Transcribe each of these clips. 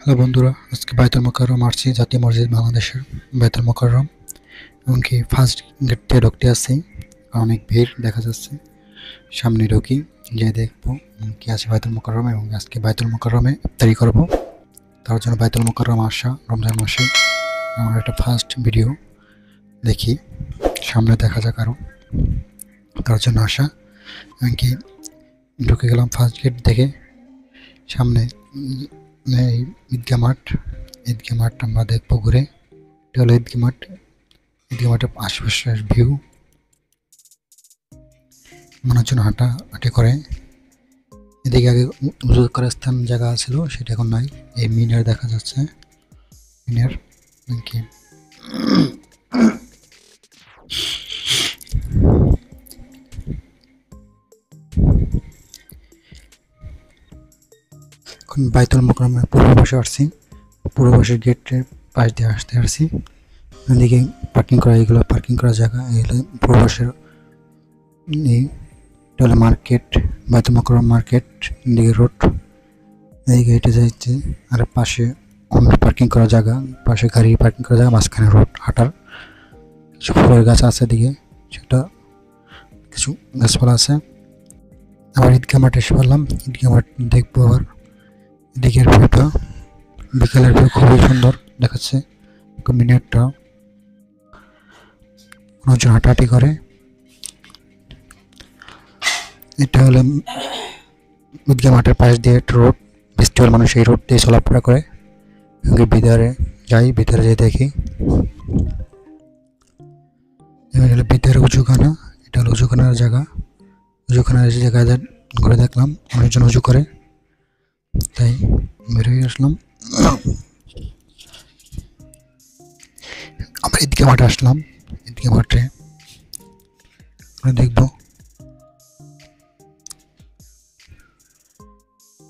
Hello বন্ধুরা, আজকে বায়তুল মোকাররম আসছি, জাতীয় মসজিদ বাংলাদেশের বায়তুল মোকাররম। এমনকি ফার্স্ট গেট দিয়ে ঢুকতে আসছি, অনেক ভিড় দেখা যাচ্ছে। সামনে ঢুকি, যেয়ে দেখবো কি আছে বায়তুল মোকাররমে, এবং আজকে বায়তুল মোকাররমে ইফতারি করব। তার জন্য বায়তুল মোকাররম আসা রমজান মাসে আমার একটা ফার্স্ট ভিডিও দেখি, সামনে দেখা যাক আরও, তার জন্য আসা। এমনকি ঢুকে গেলাম ফার্স্ট গেট দেখে। সামনে এই ঈদগাহ মাঠ আমরা দেখবো ঘুরে। এটা হলো ঈদগাহ মাঠ। ঈদগাহ মাঠের আশেপাশের ভিউ মানুষজন হাঁটাহাঁটি করে। এদিকে আগে উজু করার স্থান জায়গা ছিল, সেটা এখন নাই। এই মিনার দেখা যাচ্ছে, মিনার কি এখন বাইতুল মোকাররমের পূর্ব পাশে আসছি। পূর্ব পাশের গেটের পাশ দিয়ে আসতে আসছি। এদিকে পার্কিং করা, এগুলো পার্কিং করার জায়গা। এগুলো পূর্ব পাশের এই এটা হলো মার্কেট, বায়তুল মোকাররম মার্কেট। এদিকে রোড, এদিকে হেঁটে যাচ্ছে। আর পাশে অন্য পার্কিং করার জায়গা, পাশে গাড়ি পার্কিং করার জায়গা, মাঝখানে রোড হাঁটার। কিছু ফুলের গাছ আছে এদিকে, সেটা কিছু গাছপালা আছে। আবার ঈদগাহ মাঠে এসে পড়লাম, ঈদগাহ মাঠ দেখবো আবার। এদিকের ভিউটা, বিকেলের ভিউ খুবই সুন্দর দেখাচ্ছে। মিনিটটা মানুষজন হাঁটাহাঁটি করে। এটা হলো ঈদগাহ মাঠের পাশ দিয়ে একটা রোড, ফেস্টিভ্যাল মানুষ এই রোড দিয়ে চলাফেরা করে। ভিতরে যাই, ভিতরে যেয়ে দেখি। হলো ভিতরে উজুখানা, এটা হলো উজুখানার জায়গা। উজুখানার জায়গায় ঘুরে দেখলাম অনেকজন উজু করে, তাই বেরিয়ে আসলাম। আমরা ঈদগাহ মাঠে আসলাম। ঈদগাহ মাঠে দেখবো।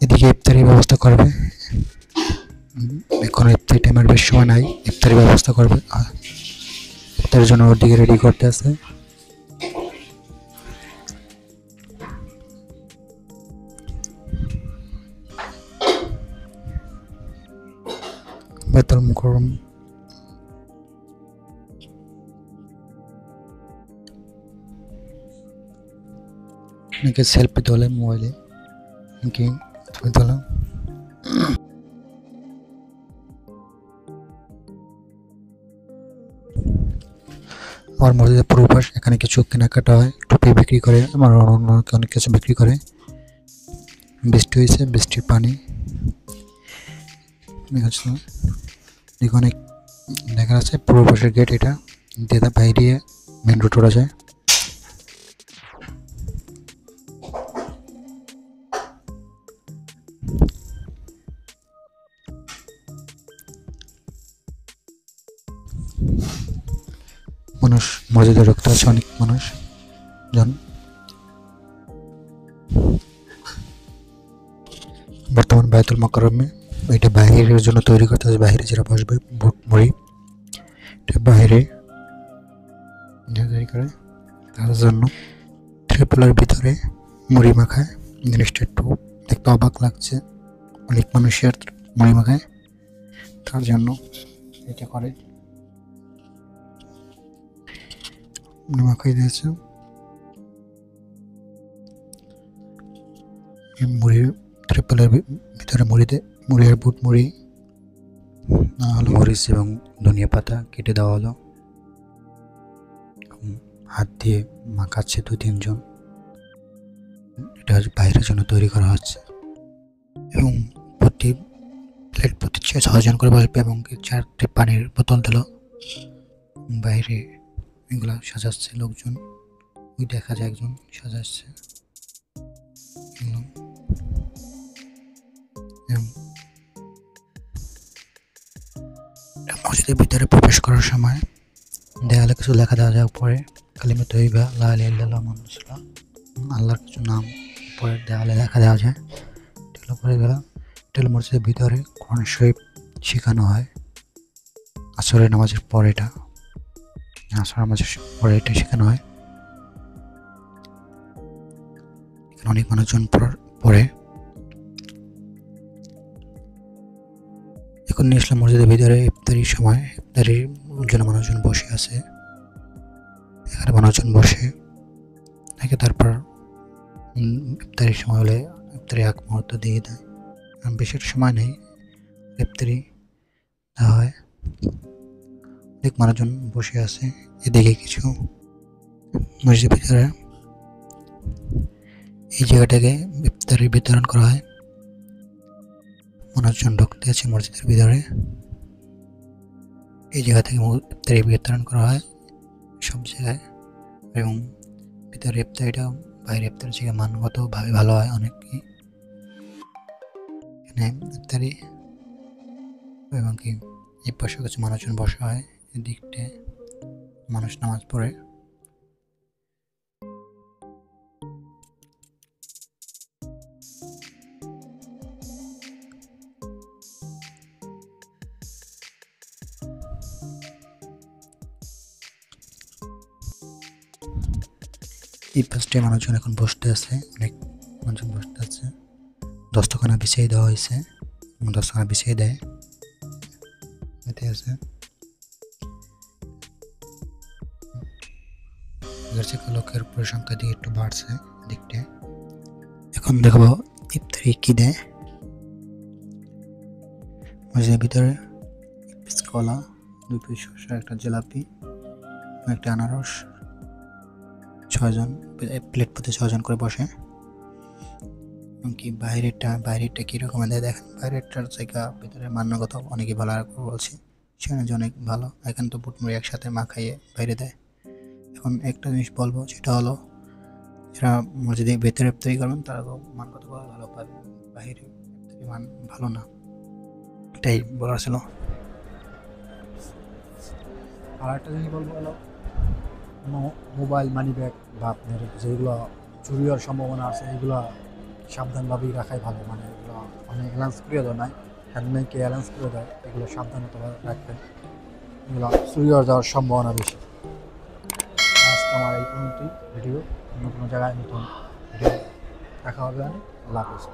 এদিকে ইফতারির ব্যবস্থা করবে, এখন ইফতারি টাইমের বেশি সময় নাই, ইফতারি ব্যবস্থা করবে। ইফতারের জন্য ওদিকে রেডি করতে আছে। বায়তুল মোকাররম অনেকে সেলফি তোলে মোবাইলে, অনেকে ছবি তোলা। আমার মসজিদের পূর্ব পাশ, এখানে কিছু কেনাকাটা হয়, টুপি বিক্রি করে, আমার অনেক কিছু বিক্রি করে। বৃষ্টি হয়েছে, বৃষ্টির পানি অনেক দেখা যাচ্ছে। পূর্ব পাশের গেট, এটা দিয়ে বাইরে মেন রোড ওরা যায়। মানুষ মসজিদে ঢুকতে আছে, অনেক মানুষ জন। বর্তমান বায়তুল মোকাররমে এটা বাইরের জন্য তৈরি করতে হবে, বাইরে যারা বসবে বুট মুড়ি, এটা বাইরে তৈরি করে তার জন্য। ত্রিপলার ভিতরে মুড়ি মাখায়, জিনিসটা একটু দেখতে অবাক লাগছে। অনেক মানুষের মুড়ি মাখায়, তার জন্য এটা করে মুড়ি মাখাই দিয়েছে। মুড়ির ত্রিপলের ভিতরে মুড়ি আর বুট মুড়ি হলো মরিচ এবং ধনিয়া পাতা কেটে দেওয়া হলো। হাত দিয়ে মাখাচ্ছে 2-3 জন। এটা বাইরের জন্য তৈরি করা হচ্ছে, এবং প্রতি প্লেট প্রতি 6 জন করে বসবে, এবং 4টে পানির বোতল দিল। বাইরে এগুলা সাজাচ্ছে লোকজন, ওই দেখা যায় একজন সাজাচ্ছে। মসজিদের ভিতরে প্রবেশ করার সময় দেয়ালে কিছু লেখা দেওয়া যায় উপরে, কালিমা তৈবা লা ইলাহা ইল্লাল্লাহ মুহাম্মাদুর রাসূলুল্লাহ, আল্লাহর কিছু নাম উপরে দেয়ালে লেখা দেওয়া যায়। এটা পরে গেলাম। এটা হলো মসজিদের ভিতরে কোরআন শরীফ শেখানো হয় আসরের নামাজের পরে। এটা আসর নামাজের পরে এটা শেখানো হয়। এখানে অনেক মানুষজন পড়ে। এখন নিয়ে আসলাম মসজিদের ভিতরে। ইফতারির সময়, ইফতারির জন্য মানুষজন বসে আছে। এখানে মানুষজন বসে থাকে, তারপর ইফতারির সময় হলে ইফতারি এক মুহূর্ত দিয়ে দেয়। বেশি সময় নেই, ইফতারি দেওয়া হয়। অনেক মানুষজন বসে আছে। এদিকে কিছু মসজিদের ভিতরে এই জায়গাটাকে ইফতারি বিতরণ করা হয়। মানুষজন ঢুকতে আছে মসজিদের ভিতরে। এই জায়গা থেকে ইফতারি বিতরণ করা হয় সব জায়গায়, এবং ভিতরে ইফতারিটা বাইরে ইফতারের থেকে মানগতভাবে ভালো হয় অনেক। এখানে ইফতারি এবং কি এই পাশে কিছু মানুষজন বসা হয়। এদিকটায় মানুষ নামাজ পড়ে। এই পাশে মানুষজন এখন বসতে আছে, অনেক মানুষজন বসতে আছে। দস্তখানা বিছিয়ে দেওয়া হয়েছে, দস্তখানা বিছিয়ে দেয় এতে আছে। লোকের পরিসংখ্যা দিয়ে একটু বাড়ছে দিকটা। এখন দেখবো ইফতারি কি দেয়। মসজিদের ভিতরে এক পিস কলা, 2 পিস শসা, একটা জিলাপি, একটা আনারস। 6 জন, প্লেট প্রতি 6 জন করে বসে। কি বাইরেটা কিরকম দেয় দেখেন। বাইরেটার জায়গা ভিতরে মান্যগত অনেকই ভালো বলছি, সেখানে যে অনেক ভালো। এখানে তো বুটমুড়ি একসাথে মাখাইয়ে বাইরে দেয়। এখন একটা জিনিস বলবো, সেটা হলো যারা মসজিদে ভেতরে ইফতারি করবেন তারা মানগত ভালো পাবে, বাইরে ইফতারি মান ভালো না, এটাই বলার ছিল। আর একটা জিনিস বলবো হলো মোবাইল, মানি ব্যাগ বা আপনার যেগুলো চুরি হওয়ার সম্ভাবনা আছে এগুলো সাবধানভাবেই রাখাই ভালো। মানে এগুলো অনেক অ্যালাউন্স করে দেয় নাই, হ্যান্ডমেডকে অ্যালাউন্স করে দেয়, এগুলো সাবধানতা রাখবেন, এগুলো চুরি হয়ে যাওয়ার সম্ভাবনা বেশি। আজকে আমার এই পর্যন্তই ভিডিও। অন্য কোনো জায়গায় নতুন ভিডিও দেখা হবে। আল্লাহ হাফেজ।